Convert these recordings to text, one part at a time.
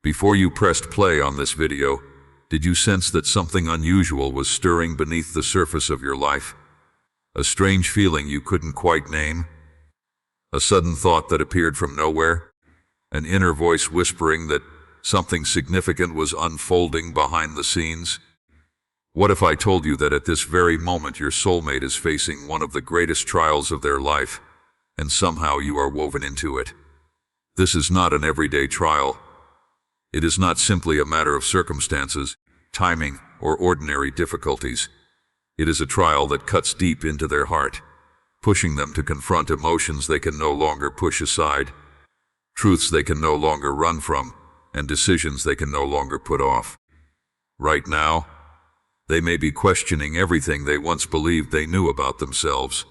Before you pressed play on this video, did you sense that something unusual was stirring beneath the surface of your life? A strange feeling you couldn't quite name? A sudden thought that appeared from nowhere? An inner voice whispering that something significant was unfolding behind the scenes? What if I told you that at this very moment your soulmate is facing one of the greatest trials of their life, and somehow you are woven into it? This is not an everyday trial. It is not simply a matter of circumstances, timing, or ordinary difficulties. It is a trial that cuts deep into their heart, pushing them to confront emotions they can no longer push aside, truths they can no longer run from, and decisions they can no longer put off. Right now, they may be questioning everything they once believed they knew about themselves.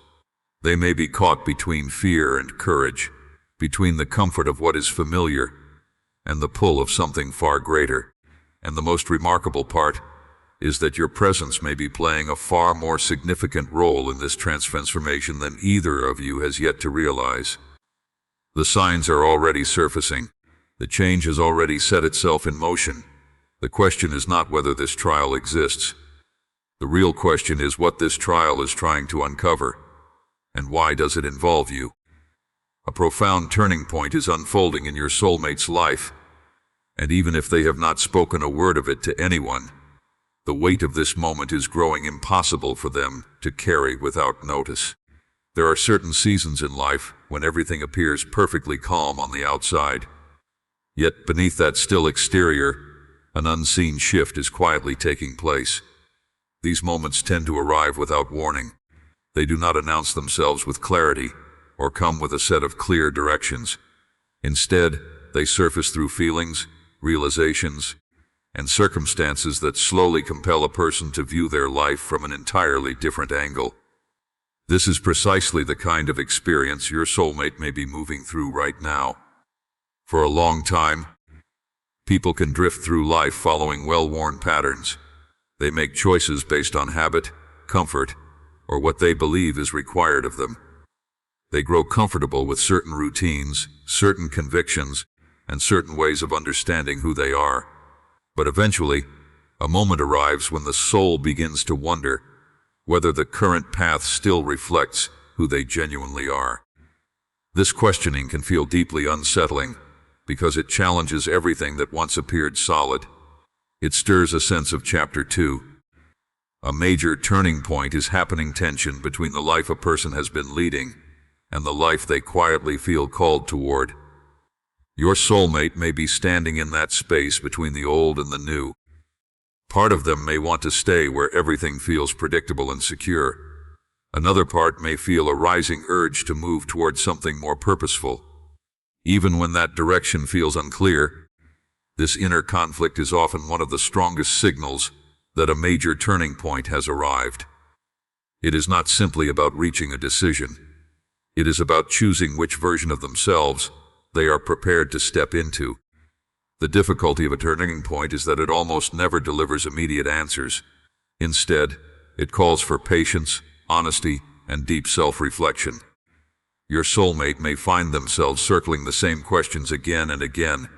They may be caught between fear and courage, between the comfort of what is familiar and the pull of something far greater. And the most remarkable part is that your presence may be playing a far more significant role in this transformation than either of you has yet to realize. The signs are already surfacing. The change has already set itself in motion. The question is not whether this trial exists. The real question is what this trial is trying to uncover, and why does it involve you? A profound turning point is unfolding in your soulmate's life, and even if they have not spoken a word of it to anyone, the weight of this moment is growing impossible for them to carry without notice. There are certain seasons in life when everything appears perfectly calm on the outside. Yet beneath that still exterior, an unseen shift is quietly taking place. These moments tend to arrive without warning. They do not announce themselves with clarity or come with a set of clear directions. Instead, they surface through feelings, realizations, and circumstances that slowly compel a person to view their life from an entirely different angle. This is precisely the kind of experience your soulmate may be moving through right now. For a long time, people can drift through life following well-worn patterns. They make choices based on habit, comfort, or what they believe is required of them. They grow comfortable with certain routines, certain convictions, and certain ways of understanding who they are. But eventually, a moment arrives when the soul begins to wonder whether the current path still reflects who they genuinely are. This questioning can feel deeply unsettling because it challenges everything that once appeared solid. It stirs a sense of Chapter 2. A major turning point is happening. Tension between the life a person has been leading and the life they quietly feel called toward. Your soulmate may be standing in that space between the old and the new. Part of them may want to stay where everything feels predictable and secure. Another part may feel a rising urge to move toward something more purposeful. Even when that direction feels unclear, this inner conflict is often one of the strongest signals that a major turning point has arrived. It is not simply about reaching a decision. It is about choosing which version of themselves they are prepared to step into. The difficulty of a turning point is that it almost never delivers immediate answers. Instead, it calls for patience, honesty, and deep self-reflection. Your soulmate may find themselves circling the same questions again and again.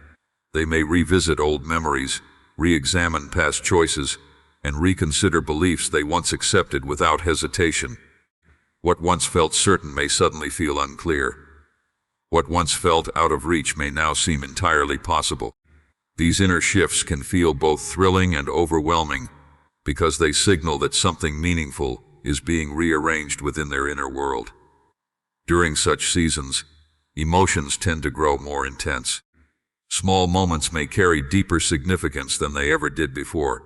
They may revisit old memories, re-examine past choices, and reconsider beliefs they once accepted without hesitation. What once felt certain may suddenly feel unclear. What once felt out of reach may now seem entirely possible. These inner shifts can feel both thrilling and overwhelming because they signal that something meaningful is being rearranged within their inner world. During such seasons, emotions tend to grow more intense. Small moments may carry deeper significance than they ever did before.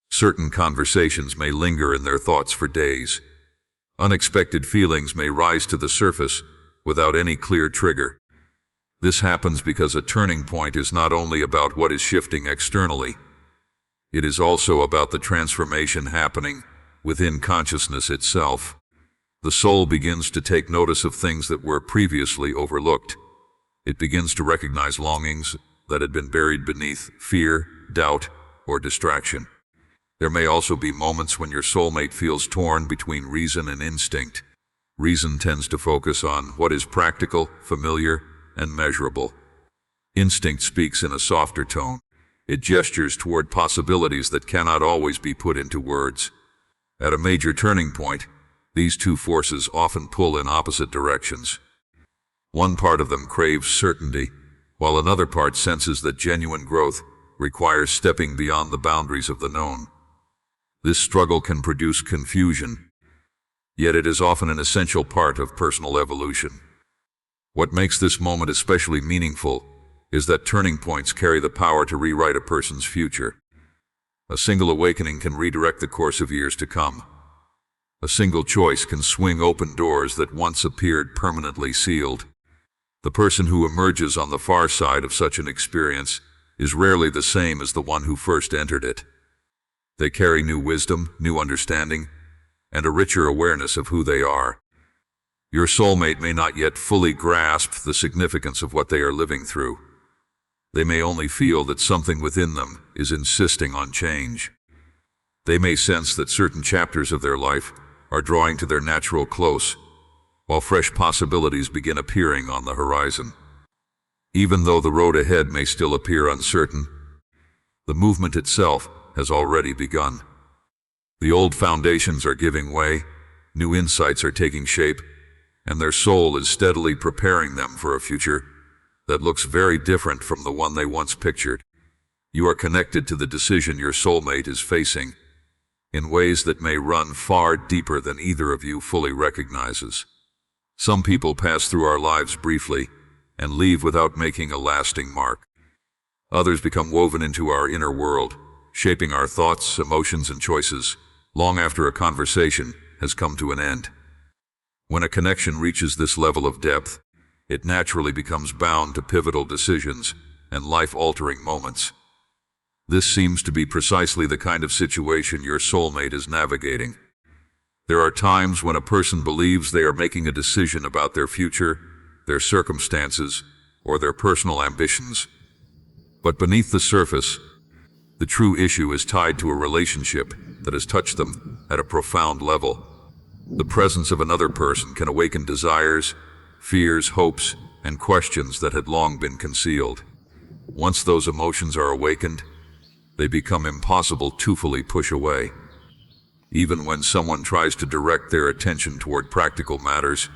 Certain conversations may linger in their thoughts for days. Unexpected feelings may rise to the surface without any clear trigger. This happens because a turning point is not only about what is shifting externally, it is also about the transformation happening within consciousness itself. The soul begins to take notice of things that were previously overlooked. It begins to recognize longings that had been buried beneath fear, doubt, or distraction. There may also be moments when your soulmate feels torn between reason and instinct. Reason tends to focus on what is practical, familiar, and measurable. Instinct speaks in a softer tone. It gestures toward possibilities that cannot always be put into words. At a major turning point, these two forces often pull in opposite directions. One part of them craves certainty, while another part senses that genuine growth requires stepping beyond the boundaries of the known. This struggle can produce confusion, yet it is often an essential part of personal evolution. What makes this moment especially meaningful is that turning points carry the power to rewrite a person's future. A single awakening can redirect the course of years to come. A single choice can swing open doors that once appeared permanently sealed. The person who emerges on the far side of such an experience is rarely the same as the one who first entered it. They carry new wisdom, new understanding, and a richer awareness of who they are. Your soulmate may not yet fully grasp the significance of what they are living through. They may only feel that something within them is insisting on change. They may sense that certain chapters of their life are drawing to their natural close, while fresh possibilities begin appearing on the horizon. Even though the road ahead may still appear uncertain, the movement itself has already begun. The old foundations are giving way, new insights are taking shape, and their soul is steadily preparing them for a future that looks very different from the one they once pictured. You are connected to the decision your soulmate is facing in ways that may run far deeper than either of you fully recognizes. Some people pass through our lives briefly and leave without making a lasting mark. Others become woven into our inner world, shaping our thoughts, emotions, and choices long after a conversation has come to an end. When a connection reaches this level of depth, it naturally becomes bound to pivotal decisions and life-altering moments. This seems to be precisely the kind of situation your soulmate is navigating. There are times when a person believes they are making a decision about their future, their circumstances, or their personal ambitions. But beneath the surface, the true issue is tied to a relationship that has touched them at a profound level. The presence of another person can awaken desires, fears, hopes, and questions that had long been concealed. Once those emotions are awakened, they become impossible to fully push away. Even when someone tries to direct their attention toward practical matters,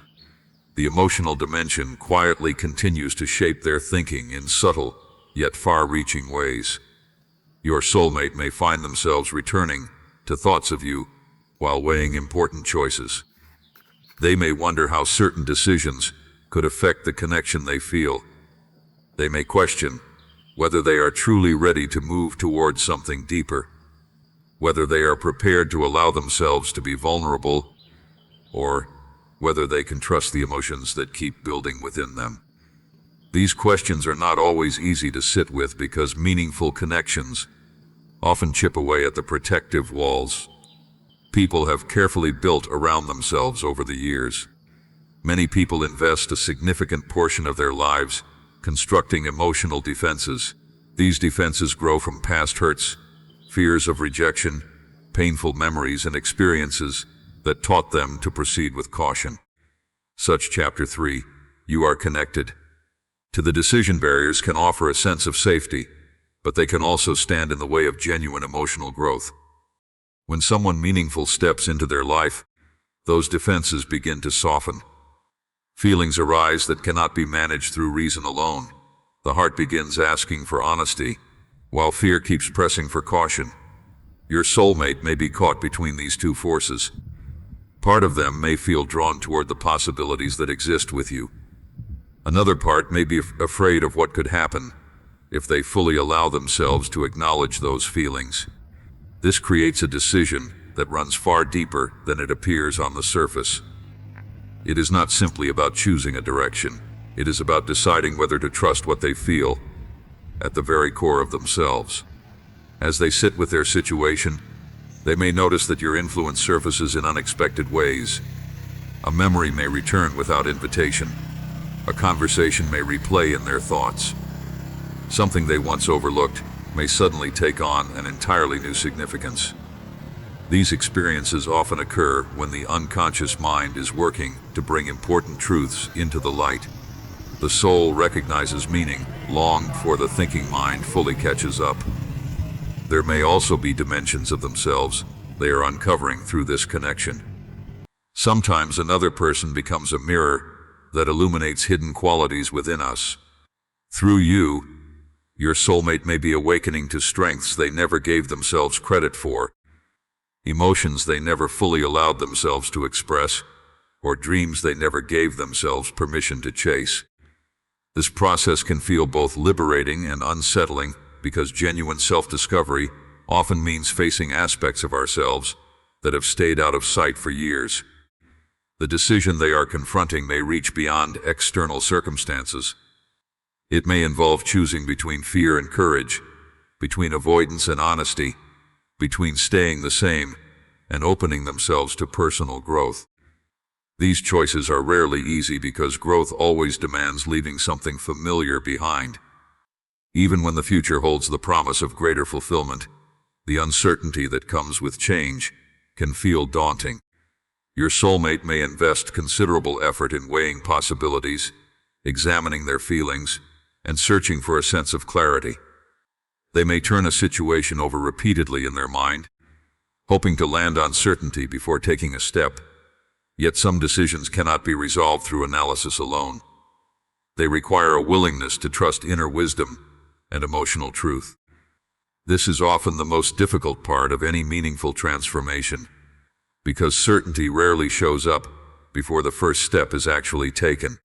the emotional dimension quietly continues to shape their thinking in subtle, yet far-reaching ways. Your soulmate may find themselves returning to thoughts of you while weighing important choices. They may wonder how certain decisions could affect the connection they feel. They may question whether they are truly ready to move towards something deeper, whether they are prepared to allow themselves to be vulnerable, or whether they can trust the emotions that keep building within them. These questions are not always easy to sit with because meaningful connections often chip away at the protective walls people have carefully built around themselves over the years. Many people invest a significant portion of their lives constructing emotional defenses. These defenses grow from past hurts, fears of rejection, painful memories, and experiences that taught them to proceed with caution. Such Chapter 3, You Are Connected, to the decision barriers can offer a sense of safety, but they can also stand in the way of genuine emotional growth. When someone meaningful steps into their life, those defenses begin to soften. Feelings arise that cannot be managed through reason alone. The heart begins asking for honesty, while fear keeps pressing for caution. Your soulmate may be caught between these two forces. Part of them may feel drawn toward the possibilities that exist with you. Another part may be afraid of what could happen if they fully allow themselves to acknowledge those feelings. This creates a decision that runs far deeper than it appears on the surface. It is not simply about choosing a direction. It is about deciding whether to trust what they feel at the very core of themselves. As they sit with their situation, they may notice that your influence surfaces in unexpected ways. A memory may return without invitation. A conversation may replay in their thoughts. Something they once overlooked may suddenly take on an entirely new significance. These experiences often occur when the unconscious mind is working to bring important truths into the light. The soul recognizes meaning long before the thinking mind fully catches up. There may also be dimensions of themselves they are uncovering through this connection. Sometimes another person becomes a mirror that illuminates hidden qualities within us. Through you, your soulmate may be awakening to strengths they never gave themselves credit for, emotions they never fully allowed themselves to express, or dreams they never gave themselves permission to chase. This process can feel both liberating and unsettling because genuine self-discovery often means facing aspects of ourselves that have stayed out of sight for years. The decision they are confronting may reach beyond external circumstances. It may involve choosing between fear and courage, between avoidance and honesty, between staying the same and opening themselves to personal growth. These choices are rarely easy because growth always demands leaving something familiar behind. Even when the future holds the promise of greater fulfillment, the uncertainty that comes with change can feel daunting. Your soulmate may invest considerable effort in weighing possibilities, examining their feelings, and searching for a sense of clarity. They may turn a situation over repeatedly in their mind, hoping to land on certainty before taking a step. Yet some decisions cannot be resolved through analysis alone. They require a willingness to trust inner wisdom and emotional truth. This is often the most difficult part of any meaningful transformation, because certainty rarely shows up before the first step is actually taken.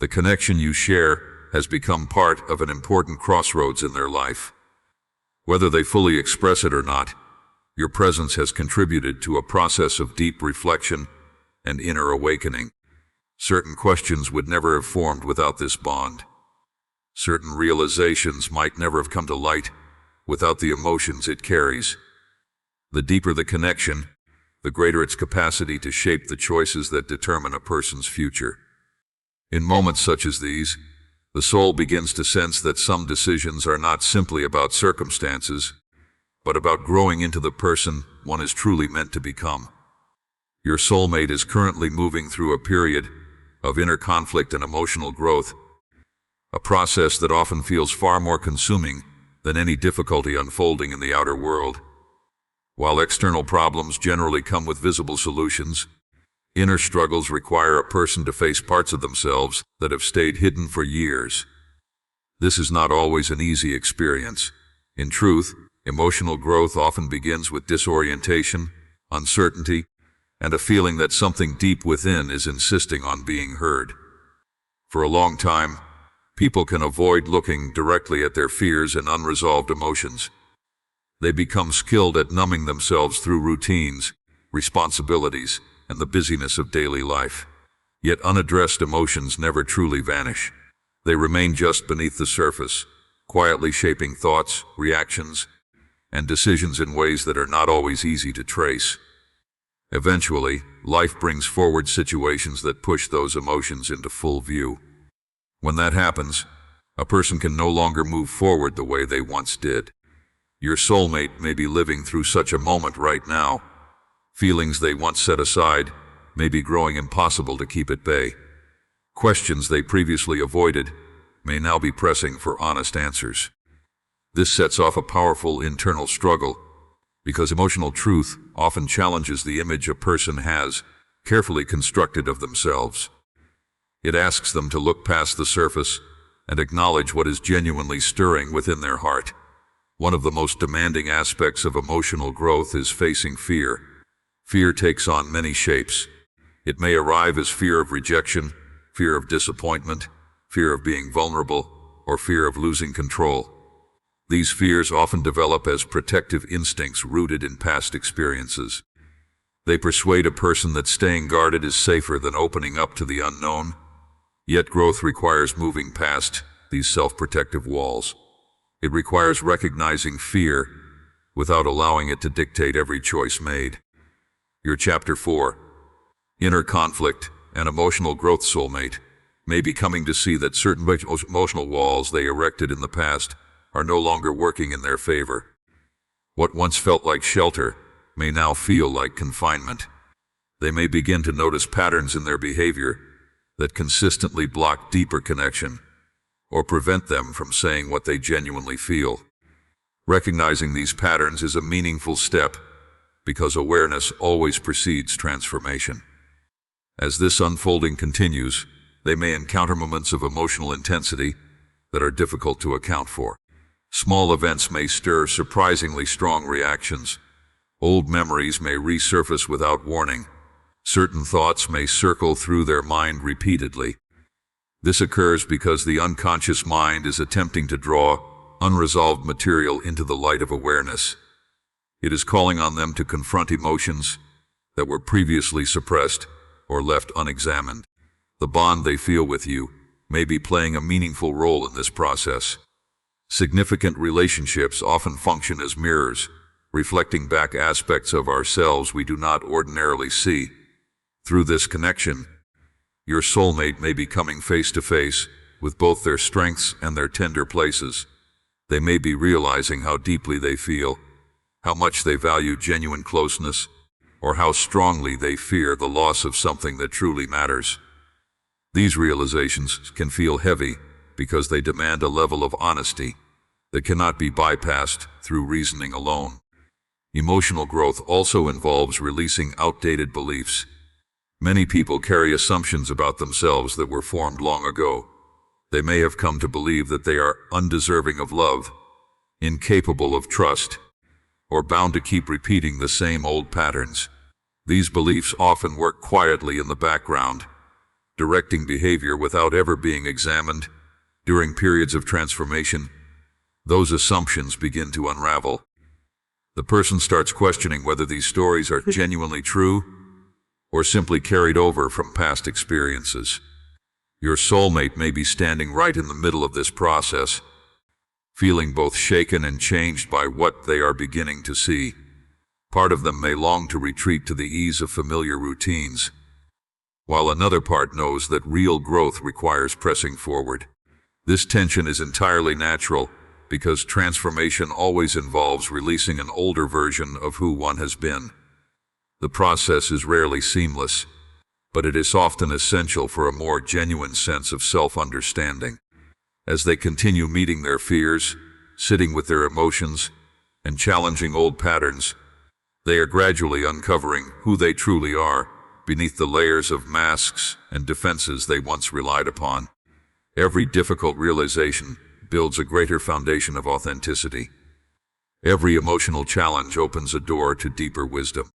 The connection you share has become part of an important crossroads in their life. Whether they fully express it or not, your presence has contributed to a process of deep reflection and inner awakening. Certain questions would never have formed without this bond. Certain realizations might never have come to light without the emotions it carries. The deeper the connection, the greater its capacity to shape the choices that determine a person's future. In moments such as these, the soul begins to sense that some decisions are not simply about circumstances, but about growing into the person one is truly meant to become. Your soulmate is currently moving through a period of inner conflict and emotional growth, a process that often feels far more consuming than any difficulty unfolding in the outer world. While external problems generally come with visible solutions, inner struggles require a person to face parts of themselves that have stayed hidden for years. This is not always an easy experience. In truth, emotional growth often begins with disorientation, uncertainty, and a feeling that something deep within is insisting on being heard. For a long time, people can avoid looking directly at their fears and unresolved emotions. They become skilled at numbing themselves through routines, responsibilities, and the busyness of daily life. Yet unaddressed emotions never truly vanish. They remain just beneath the surface, quietly shaping thoughts, reactions, and decisions in ways that are not always easy to trace. Eventually, life brings forward situations that push those emotions into full view. When that happens, a person can no longer move forward the way they once did. Your soulmate may be living through such a moment right now. Feelings they once set aside may be growing impossible to keep at bay. Questions they previously avoided may now be pressing for honest answers. This sets off a powerful internal struggle, because emotional truth often challenges the image a person has carefully constructed of themselves. It asks them to look past the surface and acknowledge what is genuinely stirring within their heart. One of the most demanding aspects of emotional growth is facing fear. Fear takes on many shapes. It may arrive as fear of rejection, fear of disappointment, fear of being vulnerable, or fear of losing control. These fears often develop as protective instincts rooted in past experiences. They persuade a person that staying guarded is safer than opening up to the unknown. Yet growth requires moving past these self-protective walls. It requires recognizing fear without allowing it to dictate every choice made. Your Chapter 4, Inner Conflict and Emotional Growth Soulmate, may be coming to see that certain emotional walls they erected in the past are no longer working in their favor. What once felt like shelter may now feel like confinement. They may begin to notice patterns in their behavior that consistently block deeper connection or prevent them from saying what they genuinely feel. Recognizing these patterns is a meaningful step because awareness always precedes transformation. As this unfolding continues, they may encounter moments of emotional intensity that are difficult to account for. Small events may stir surprisingly strong reactions. Old memories may resurface without warning. Certain thoughts may circle through their mind repeatedly. This occurs because the unconscious mind is attempting to draw unresolved material into the light of awareness. It is calling on them to confront emotions that were previously suppressed or left unexamined. The bond they feel with you may be playing a meaningful role in this process. Significant relationships often function as mirrors, reflecting back aspects of ourselves we do not ordinarily see. Through this connection, your soulmate may be coming face to face with both their strengths and their tender places. They may be realizing how deeply they feel, how much they value genuine closeness, or how strongly they fear the loss of something that truly matters. These realizations can feel heavy because they demand a level of honesty that cannot be bypassed through reasoning alone. Emotional growth also involves releasing outdated beliefs. Many people carry assumptions about themselves that were formed long ago. They may have come to believe that they are undeserving of love, incapable of trust, or bound to keep repeating the same old patterns. These beliefs often work quietly in the background, directing behavior without ever being examined. During periods of transformation, those assumptions begin to unravel. The person starts questioning whether these stories are genuinely true or simply carried over from past experiences. Your soulmate may be standing right in the middle of this process, feeling both shaken and changed by what they are beginning to see. Part of them may long to retreat to the ease of familiar routines, while another part knows that real growth requires pressing forward. This tension is entirely natural because transformation always involves releasing an older version of who one has been. The process is rarely seamless, but it is often essential for a more genuine sense of self-understanding. As they continue meeting their fears, sitting with their emotions, and challenging old patterns, they are gradually uncovering who they truly are beneath the layers of masks and defenses they once relied upon. Every difficult realization builds a greater foundation of authenticity. Every emotional challenge opens a door to deeper wisdom.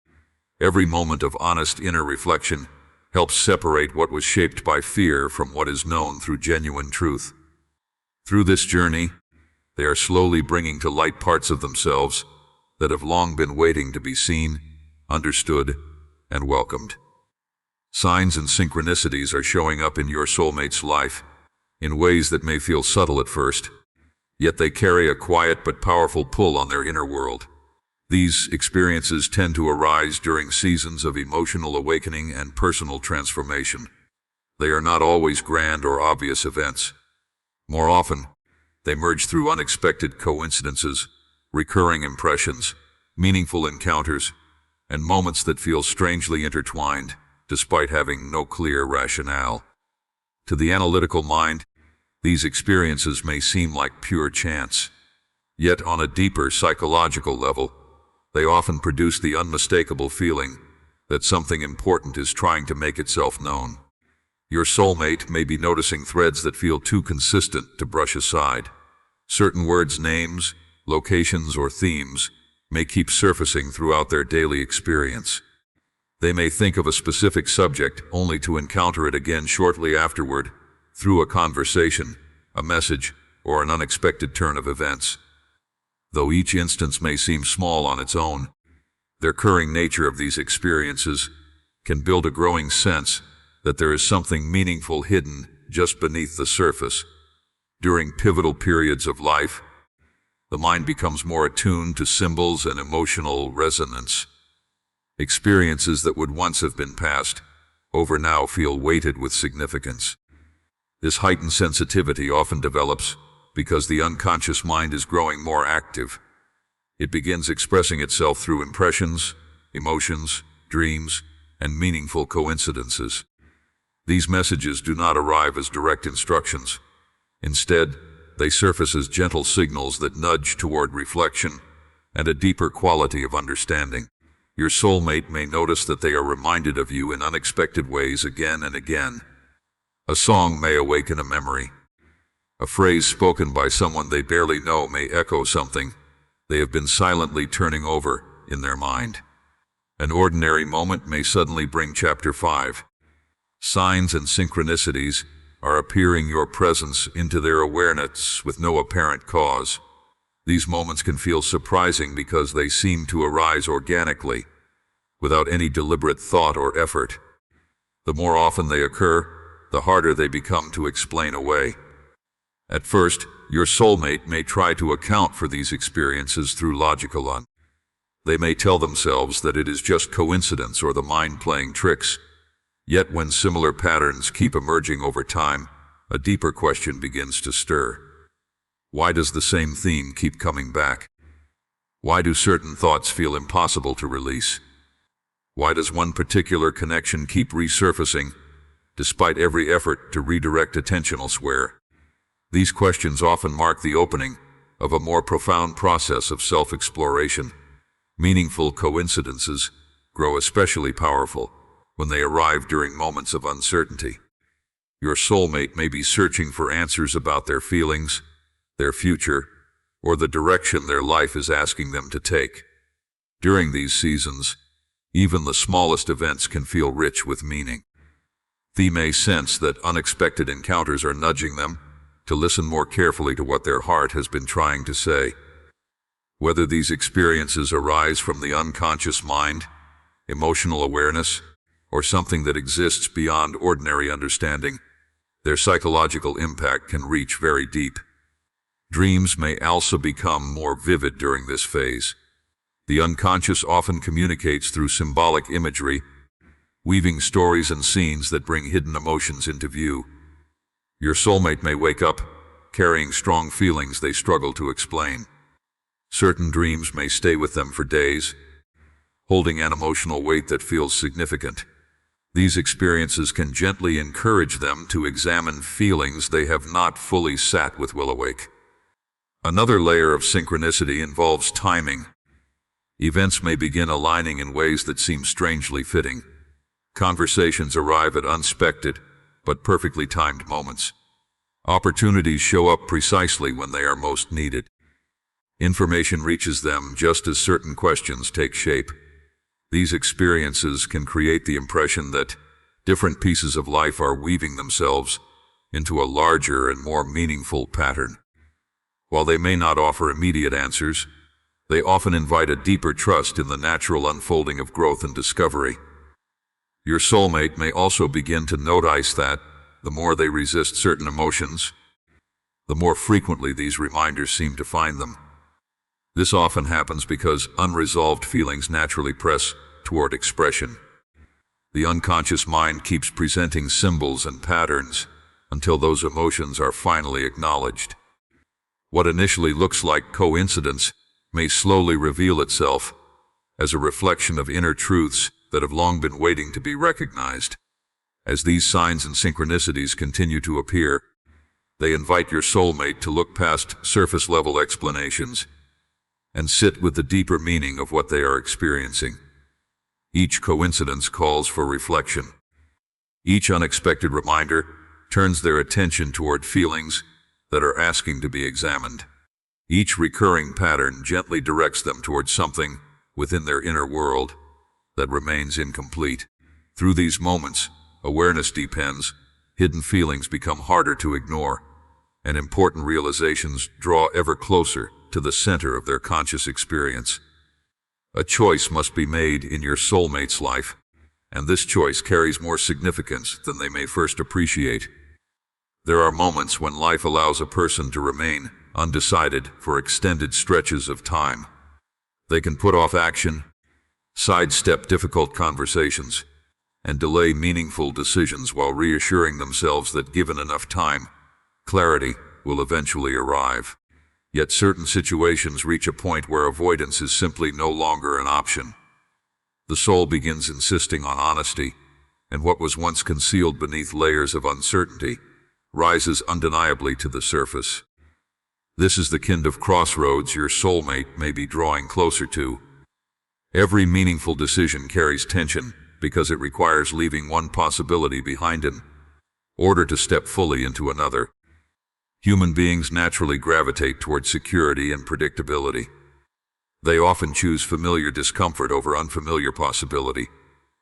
Every moment of honest inner reflection helps separate what was shaped by fear from what is known through genuine truth. Through this journey, they are slowly bringing to light parts of themselves that have long been waiting to be seen, understood, and welcomed. Signs and synchronicities are showing up in your soulmate's life in ways that may feel subtle at first, yet they carry a quiet but powerful pull on their inner world. These experiences tend to arise during seasons of emotional awakening and personal transformation. They are not always grand or obvious events. More often, they merge through unexpected coincidences, recurring impressions, meaningful encounters, and moments that feel strangely intertwined, despite having no clear rationale. To the analytical mind, these experiences may seem like pure chance. Yet on a deeper psychological level, they often produce the unmistakable feeling that something important is trying to make itself known. Your soulmate may be noticing threads that feel too consistent to brush aside. Certain words, names, locations, or themes may keep surfacing throughout their daily experience. They may think of a specific subject only to encounter it again shortly afterward, through a conversation, a message, or an unexpected turn of events. Though each instance may seem small on its own, the recurring nature of these experiences can build a growing sense that there is something meaningful hidden just beneath the surface. During pivotal periods of life, the mind becomes more attuned to symbols and emotional resonance. Experiences that would once have been passed over now feel weighted with significance. This heightened sensitivity often develops because the unconscious mind is growing more active. It begins expressing itself through impressions, emotions, dreams, and meaningful coincidences. These messages do not arrive as direct instructions. Instead, they surface as gentle signals that nudge toward reflection and a deeper quality of understanding. Your soulmate may notice that they are reminded of you in unexpected ways again and again. A song may awaken a memory. A phrase spoken by someone they barely know may echo something they have been silently turning over in their mind. An ordinary moment may suddenly bring Chapter 5. Signs and synchronicities are appearing your presence into their awareness with no apparent cause. These moments can feel surprising because they seem to arise organically, without any deliberate thought or effort. The more often they occur, the harder they become to explain away. At first, your soulmate may try to account for these experiences through logical. They may tell themselves that it is just coincidence or the mind playing tricks. Yet when similar patterns keep emerging over time, a deeper question begins to stir. Why does the same theme keep coming back? Why do certain thoughts feel impossible to release? Why does one particular connection keep resurfacing, despite every effort to redirect attention elsewhere? These questions often mark the opening of a more profound process of self-exploration. Meaningful coincidences grow especially powerful when they arrive during moments of uncertainty. Your soulmate may be searching for answers about their feelings, their future, or the direction their life is asking them to take. During these seasons, even the smallest events can feel rich with meaning. They may sense that unexpected encounters are nudging them to listen more carefully to what their heart has been trying to say. Whether these experiences arise from the unconscious mind, emotional awareness, or something that exists beyond ordinary understanding, their psychological impact can reach very deep. Dreams may also become more vivid during this phase. The unconscious often communicates through symbolic imagery, weaving stories and scenes that bring hidden emotions into view. Your soulmate may wake up carrying strong feelings they struggle to explain. Certain dreams may stay with them for days, holding an emotional weight that feels significant. These experiences can gently encourage them to examine feelings they have not fully sat with while awake. Another layer of synchronicity involves timing. Events may begin aligning in ways that seem strangely fitting. Conversations arrive at unexpected but perfectly timed moments. Opportunities show up precisely when they are most needed. Information reaches them just as certain questions take shape. These experiences can create the impression that different pieces of life are weaving themselves into a larger and more meaningful pattern. While they may not offer immediate answers, they often invite a deeper trust in the natural unfolding of growth and discovery. Your soulmate may also begin to notice that the more they resist certain emotions, the more frequently these reminders seem to find them. This often happens because unresolved feelings naturally press toward expression. The unconscious mind keeps presenting symbols and patterns until those emotions are finally acknowledged. What initially looks like coincidence may slowly reveal itself as a reflection of inner truths that have long been waiting to be recognized. As these signs and synchronicities continue to appear, they invite your soulmate to look past surface-level explanations and sit with the deeper meaning of what they are experiencing. Each coincidence calls for reflection. Each unexpected reminder turns their attention toward feelings that are asking to be examined. Each recurring pattern gently directs them toward something within their inner world that remains incomplete. Through these moments, awareness deepens, hidden feelings become harder to ignore, and important realizations draw ever closer to the center of their conscious experience. A choice must be made in your soulmate's life, and this choice carries more significance than they may first appreciate. There are moments when life allows a person to remain undecided for extended stretches of time. They can put off action, sidestep difficult conversations, and delay meaningful decisions while reassuring themselves that given enough time, clarity will eventually arrive. Yet certain situations reach a point where avoidance is simply no longer an option. The soul begins insisting on honesty, and what was once concealed beneath layers of uncertainty rises undeniably to the surface. This is the kind of crossroads your soulmate may be drawing closer to. Every meaningful decision carries tension because it requires leaving one possibility behind in order to step fully into another. Human beings naturally gravitate toward security and predictability. They often choose familiar discomfort over unfamiliar possibility,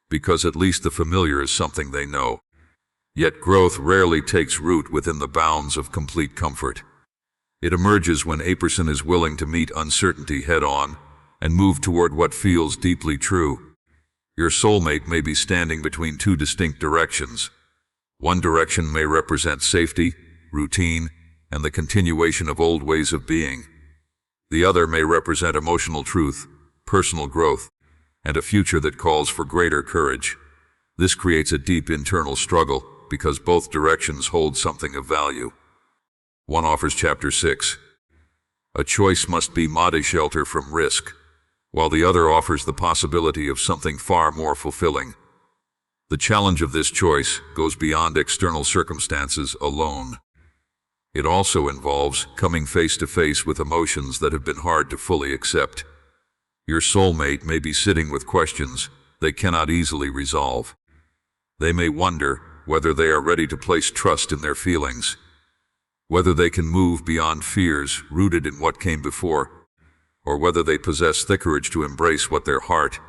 because at least the familiar is something they know. Yet growth rarely takes root within the bounds of complete comfort. It emerges when a person is willing to meet uncertainty head-on and move toward what feels deeply true. Your soulmate may be standing between two distinct directions. One direction may represent safety, routine, and the continuation of old ways of being. The other may represent emotional truth, personal growth, and a future that calls for greater courage. This creates a deep internal struggle because both directions hold something of value. One offers Chapter 6. A choice must be shelter from risk, while the other offers the possibility of something far more fulfilling. The challenge of this choice goes beyond external circumstances alone. It also involves coming face to face with emotions that have been hard to fully accept. Your soulmate may be sitting with questions they cannot easily resolve. They may wonder whether they are ready to place trust in their feelings, whether they can move beyond fears rooted in what came before, or whether they possess the courage to embrace what their heart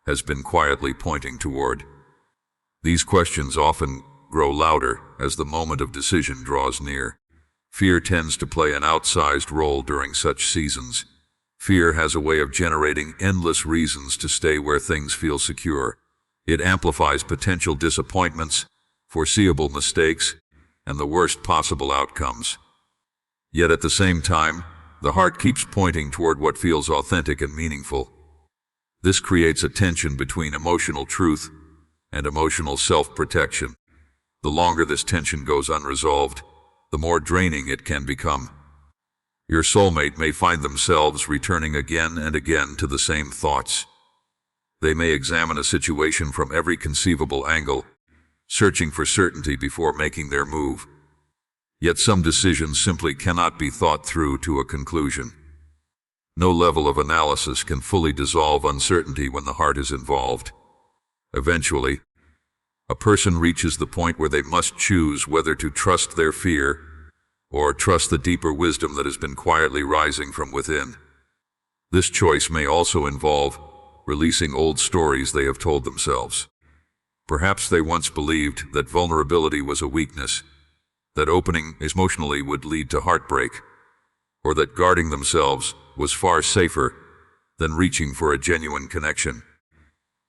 has been quietly pointing toward. These questions often grow louder as the moment of decision draws near. Fear tends to play an outsized role during such seasons. Fear has a way of generating endless reasons to stay where things feel secure. It amplifies potential disappointments, foreseeable mistakes, and the worst possible outcomes. Yet at the same time, the heart keeps pointing toward what feels authentic and meaningful. This creates a tension between emotional truth and emotional self-protection. The longer this tension goes unresolved, the more draining it can become. Your soulmate may find themselves returning again and again to the same thoughts. They may examine a situation from every conceivable angle, searching for certainty before making their move. Yet some decisions simply cannot be thought through to a conclusion. No level of analysis can fully dissolve uncertainty when the heart is involved. Eventually, a person reaches the point where they must choose whether to trust their fear or trust the deeper wisdom that has been quietly rising from within. This choice may also involve releasing old stories they have told themselves. Perhaps they once believed that vulnerability was a weakness, that opening emotionally would lead to heartbreak, or that guarding themselves was far safer than reaching for a genuine connection.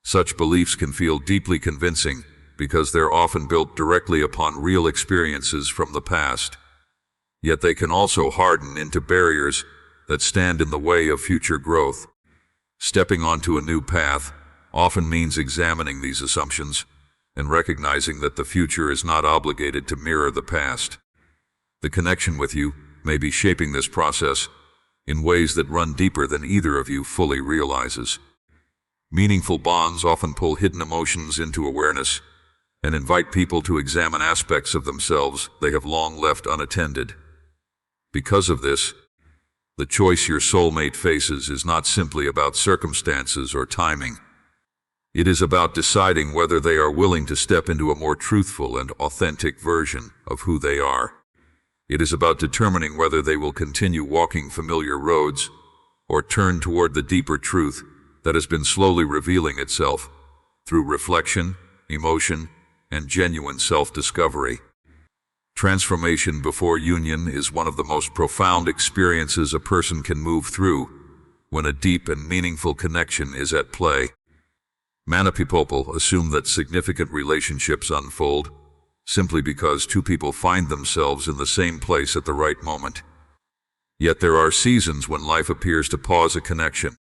Such beliefs can feel deeply convincing because they're often built directly upon real experiences from the past. Yet they can also harden into barriers that stand in the way of future growth. Stepping onto a new path often means examining these assumptions and recognizing that the future is not obligated to mirror the past. The connection with you may be shaping this process in ways that run deeper than either of you fully realizes. Meaningful bonds often pull hidden emotions into awareness and invite people to examine aspects of themselves they have long left unattended. Because of this, the choice your soulmate faces is not simply about circumstances or timing. It is about deciding whether they are willing to step into a more truthful and authentic version of who they are. It is about determining whether they will continue walking familiar roads or turn toward the deeper truth that has been slowly revealing itself through reflection, emotion, and genuine self-discovery. Transformation before union is one of the most profound experiences a person can move through when a deep and meaningful connection is at play. Many people assume that significant relationships unfold simply because two people find themselves in the same place at the right moment. Yet there are seasons when life appears to pause a connection,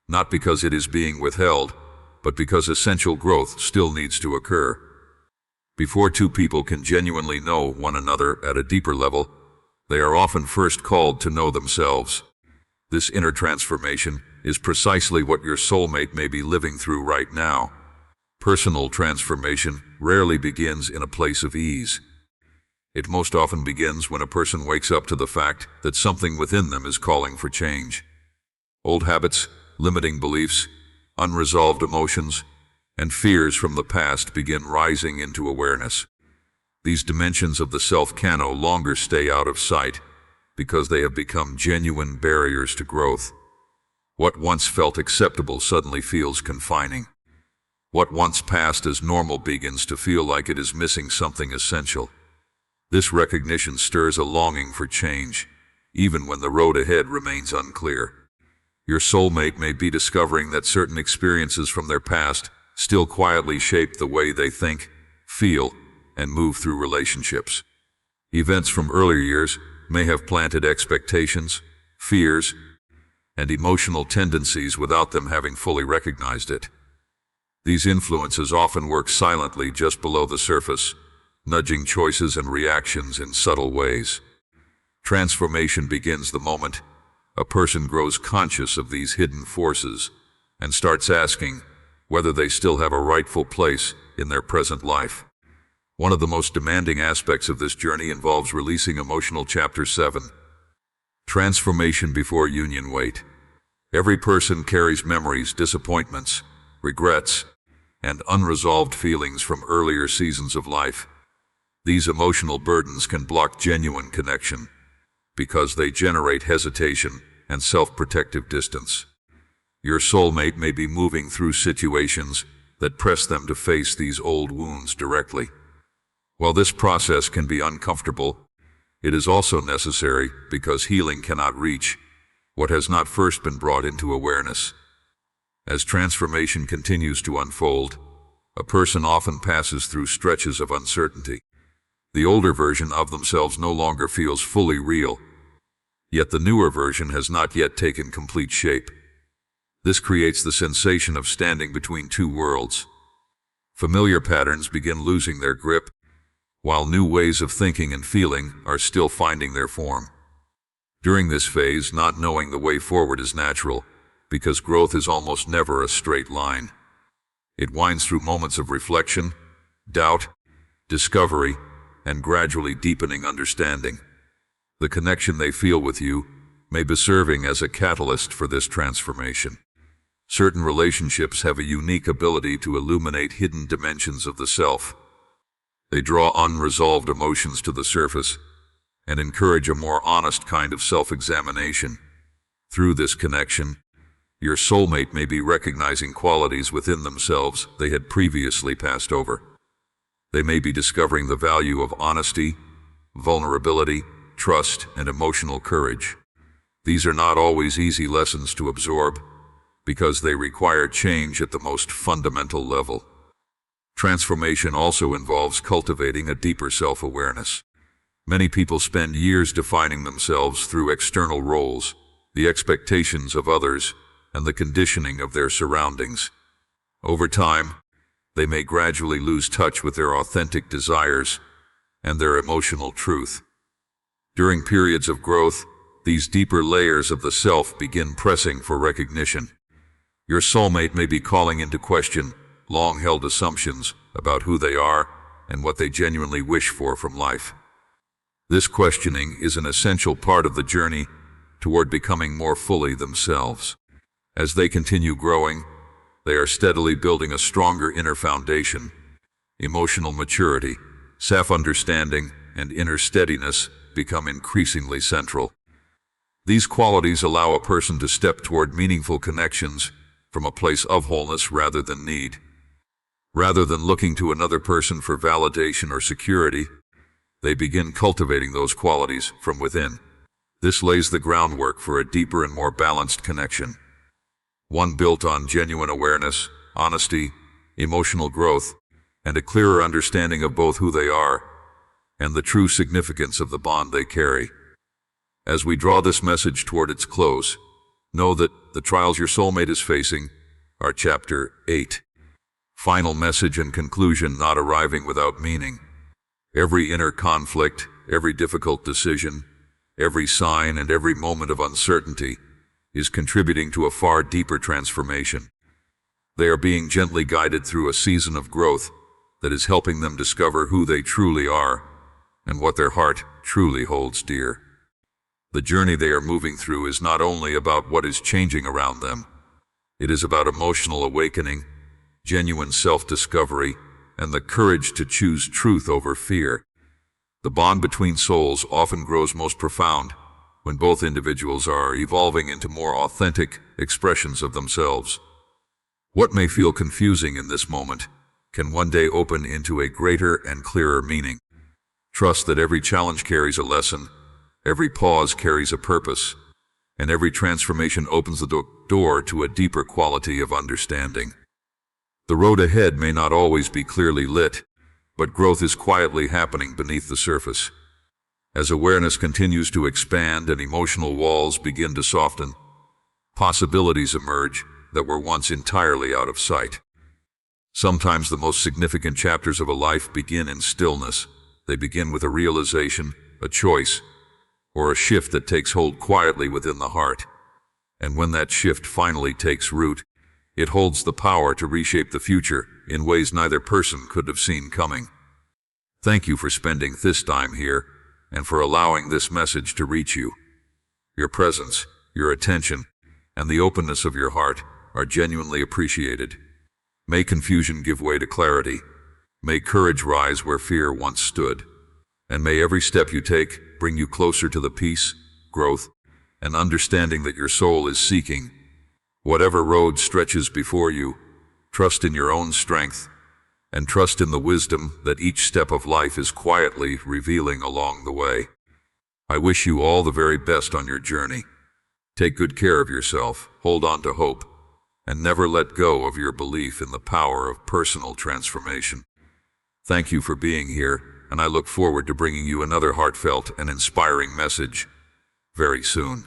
not because it is being withheld, but because essential growth still needs to occur. Before two people can genuinely know one another at a deeper level, they are often first called to know themselves. This inner transformation is precisely what your soulmate may be living through right now. Personal transformation rarely begins in a place of ease. It most often begins when a person wakes up to the fact that something within them is calling for change. Old habits, limiting beliefs, unresolved emotions, and fears from the past begin rising into awareness. These dimensions of the self can no longer stay out of sight because they have become genuine barriers to growth. What once felt acceptable suddenly feels confining. What once passed as normal begins to feel like it is missing something essential. This recognition stirs a longing for change, even when the road ahead remains unclear. Your soulmate may be discovering that certain experiences from their past still quietly shape the way they think, feel, and move through relationships. Events from earlier years may have planted expectations, fears, and emotional tendencies without them having fully recognized it. These influences often work silently just below the surface, nudging choices and reactions in subtle ways. Transformation begins the moment a person grows conscious of these hidden forces and starts asking whether they still have a rightful place in their present life. One of the most demanding aspects of this journey involves releasing emotional chapter 7. Transformation before union weight. Every person carries memories, disappointments, regrets, and unresolved feelings from earlier seasons of life. These emotional burdens can block genuine connection because they generate hesitation and self-protective distance. Your soulmate may be moving through situations that press them to face these old wounds directly. While this process can be uncomfortable, it is also necessary because healing cannot reach what has not first been brought into awareness. As transformation continues to unfold, a person often passes through stretches of uncertainty. The older version of themselves no longer feels fully real, yet the newer version has not yet taken complete shape. This creates the sensation of standing between two worlds. Familiar patterns begin losing their grip, while new ways of thinking and feeling are still finding their form. During this phase, not knowing the way forward is natural, because growth is almost never a straight line. It winds through moments of reflection, doubt, discovery, and gradually deepening understanding. The connection they feel with you may be serving as a catalyst for this transformation. Certain relationships have a unique ability to illuminate hidden dimensions of the self. They draw unresolved emotions to the surface and encourage a more honest kind of self-examination. Through this connection, your soulmate may be recognizing qualities within themselves they had previously passed over. They may be discovering the value of honesty, vulnerability, trust, and emotional courage. These are not always easy lessons to absorb because they require change at the most fundamental level. Transformation also involves cultivating a deeper self-awareness. Many people spend years defining themselves through external roles, the expectations of others, and the conditioning of their surroundings. Over time, they may gradually lose touch with their authentic desires and their emotional truth. During periods of growth, these deeper layers of the self begin pressing for recognition. Your soulmate may be calling into question long-held assumptions about who they are and what they genuinely wish for from life. This questioning is an essential part of the journey toward becoming more fully themselves. As they continue growing, they are steadily building a stronger inner foundation. Emotional maturity, self-understanding, and inner steadiness become increasingly central. These qualities allow a person to step toward meaningful connections from a place of wholeness rather than need. Rather than looking to another person for validation or security, they begin cultivating those qualities from within. This lays the groundwork for a deeper and more balanced connection. One built on genuine awareness, honesty, emotional growth, and a clearer understanding of both who they are and the true significance of the bond they carry. As we draw this message toward its close, know that the trials your soulmate is facing are chapter 8. Final message and conclusion not arriving without meaning. Every inner conflict, every difficult decision, every sign, and every moment of uncertainty is contributing to a far deeper transformation. They are being gently guided through a season of growth that is helping them discover who they truly are and what their heart truly holds dear. The journey they are moving through is not only about what is changing around them, it is about emotional awakening, genuine self-discovery, and the courage to choose truth over fear. The bond between souls often grows most profound when both individuals are evolving into more authentic expressions of themselves. What may feel confusing in this moment can one day open into a greater and clearer meaning. Trust that every challenge carries a lesson, every pause carries a purpose, and every transformation opens the door to a deeper quality of understanding. The road ahead may not always be clearly lit, but growth is quietly happening beneath the surface. As awareness continues to expand and emotional walls begin to soften, possibilities emerge that were once entirely out of sight. Sometimes the most significant chapters of a life begin in stillness. They begin with a realization, a choice, or a shift that takes hold quietly within the heart. And when that shift finally takes root, it holds the power to reshape the future in ways neither person could have seen coming. Thank you for spending this time here and for allowing this message to reach you. Your presence, your attention, and the openness of your heart are genuinely appreciated. May confusion give way to clarity. May courage rise where fear once stood. And may every step you take bring you closer to the peace, growth, and understanding that your soul is seeking. Whatever road stretches before you, trust in your own strength, and trust in the wisdom that each step of life is quietly revealing along the way. I wish you all the very best on your journey. Take good care of yourself, hold on to hope, and never let go of your belief in the power of personal transformation. Thank you for being here, and I look forward to bringing you another heartfelt and inspiring message very soon.